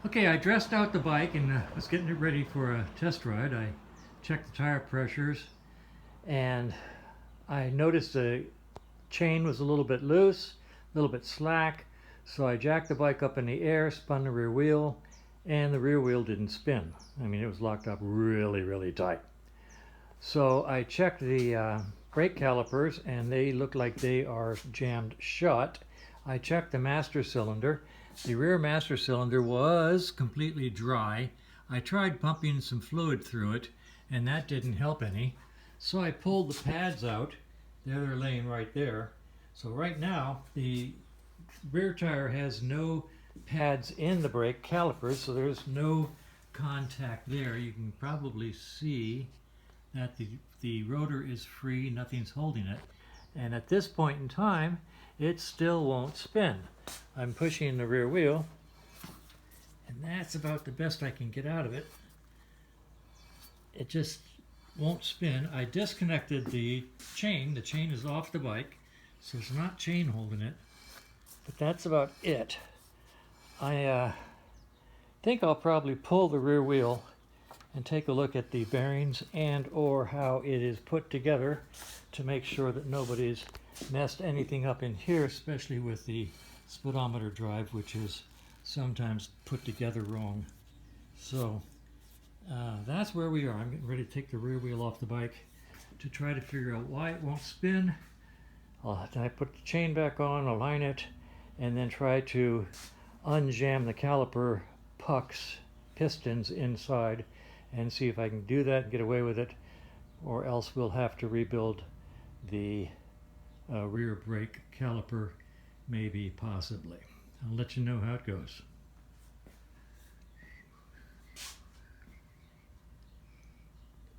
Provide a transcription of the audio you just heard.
Okay, I dressed out the bike and was getting it ready for a test ride. I checked the tire pressures and I noticed the chain was a little bit loose, a little bit slack. So I jacked the bike up in the air, spun the rear wheel, and the rear wheel didn't spin. I mean, it was locked up really, really tight. So I checked the brake calipers and they look like they are jammed shut. I checked the master cylinder. The rear master cylinder was completely dry. I tried pumping some fluid through it and that didn't help any. So I pulled the pads out. They're laying right there. So right now the rear tire has no pads in the brake calipers, so there's no contact there. You can probably see that the rotor is free, nothing's holding it. And at this point in time, it still won't spin. I'm pushing the rear wheel, and that's about the best I can get out of it. It just won't spin. I disconnected the chain. The chain is off the bike, so it's not chain holding it. But that's about it. I think I'll probably pull the rear wheel and take a look at the bearings and or how it is put together to make sure that nobody's messed anything up in here, especially with the speedometer drive, which is sometimes put together wrong. So that's where we are. I'm getting ready to take the rear wheel off the bike to try to figure out why it won't spin. I put the chain back on, align it, and then try to unjam the caliper pucks, pistons inside, and see if I can do that and get away with it, or else we'll have to rebuild the rear brake caliper, maybe, possibly. I'll let you know how it goes.